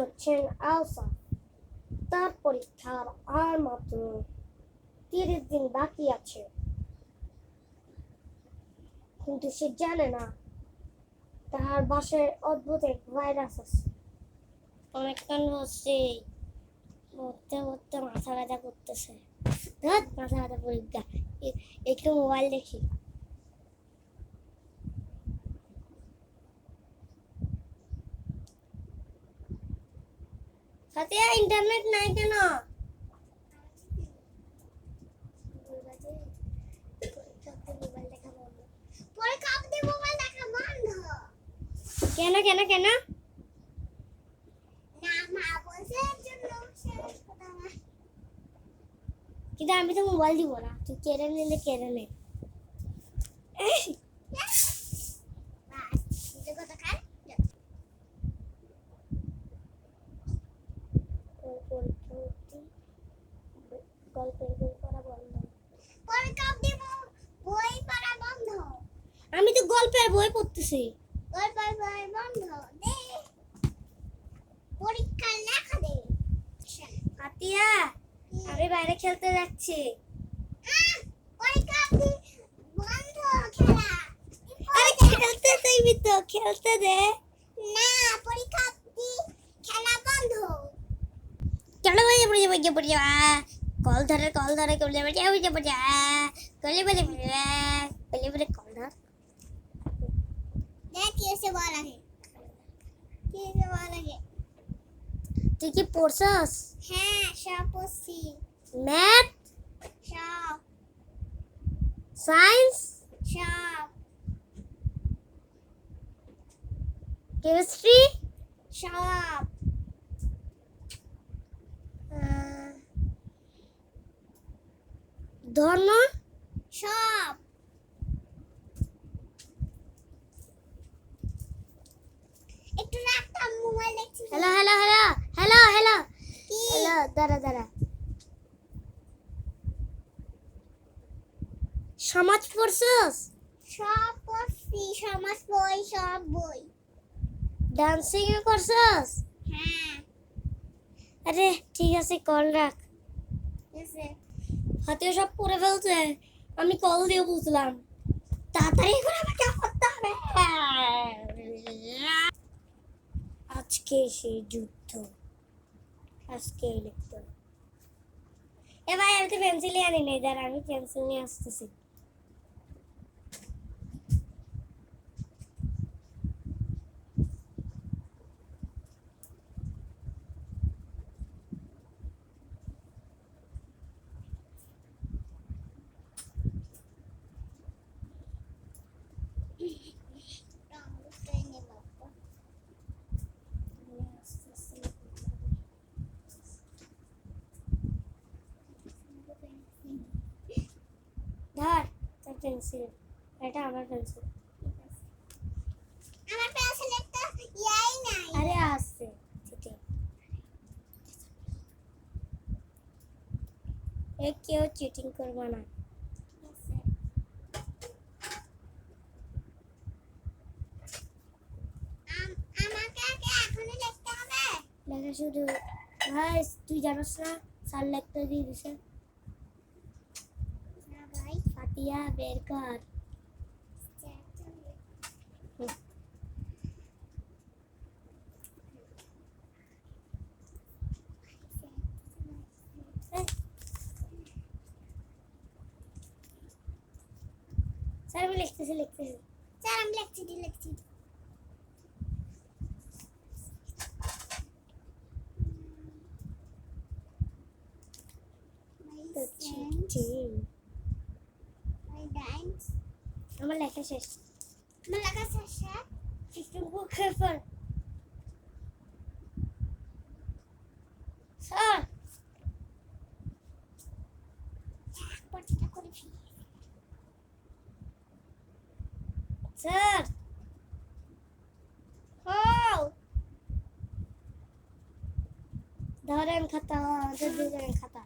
হচ্ছেন আলসা। তার পরীক্ষার আর মাত্র 30 দিন বাকি আছে, কিন্তু সে জানে না তাহার বাসায় অদ্ভুত এক ভাইরাস আছে। অনেকক্ষণ হচ্ছে পড়তে পড়তে মাথা ব্যথা করতেছে। মাথা ব্যথা পরীক্ষা, একটু মোবাইল দেখি। ফাতিয়া, ইন্টারনেট নাই কেন? কেন কেন কেন? কিন্তু আমি তো মোবাইল দিব না, তুই কেড়ে নিলে কেড়ে নে। গল্পের বই পড়া বন্ধ। বই পড়া বন্ধ। আমি তো গল্পের বই পড়তেছি। গল্পের বই বন্ধ দে, পরীক্ষা লেখা দে। আতিয়া, আমি বাইরে খেলতে যাচ্ছি। পরীক্ষা বন্ধ, খেলা। আরে খেলতে চাইবি তো, খেলতে দে। না, পরীক্ষা খেলা বন্ধ। চলো বলে বলে বলে বলে কল ধরে বলে বলে বলে বলে বলে বলে বলে বলে কল ধর। দেখ কি এসে বল আগে, কি এসে বল আগে। তুই কি পড়ছস? হ্যাঁ, সব পড়ছি। ম্যাথ সব, সায়েন্স সব, কেমিস্ট্রি সব, ধর্ম সব। একটু রাখতাম, মোবাইল দেখছি। Hello hello hello hello hello hello, দাঁড়া দাঁড়া। সমাজ পড়ছস? সব পড়ছি, সমাজ বই, সব বই। ডান্সিং করছস? হ্যাঁ। আরে ঠিক আছে, কল রাখ। হাতে সব পড়ে ফেলছে, আমি কল দিয়ে বুঝলাম। তাড়াতাড়ি করে আমাকে করতে হবে। আজকে সেই যুদ্ধ, আজকে লিখতে। এ ভাই, আমি তো পেন্সিল আনি নাই, দাঁড়া আমি পেন্সিল নিয়ে আসতেছি। ধর তোর পেন্সিল, এটা আমার পেন্সিল। আমার পেন্সিল একটা ইয়াই নাই। আরে আছে, ঠিক আছে। কেউ চিটিং করবে না। আমাকে এখনই লিখতে হবে? লেখা শুধু ভাই, তুই জানিস না স্যার লিখতে দিয়ে দিছে। না ভাই, ফাতিয়া বের কর। স্যার আমি লিখতেছি স্যার আমি লিখছি। আমার লেখা শেষ। সিস্টেম বুক খেফর স্যার, পড়াটা করে ফেলি। স্যার ধরেন খাতা, আমাদের দুজনের খাতা।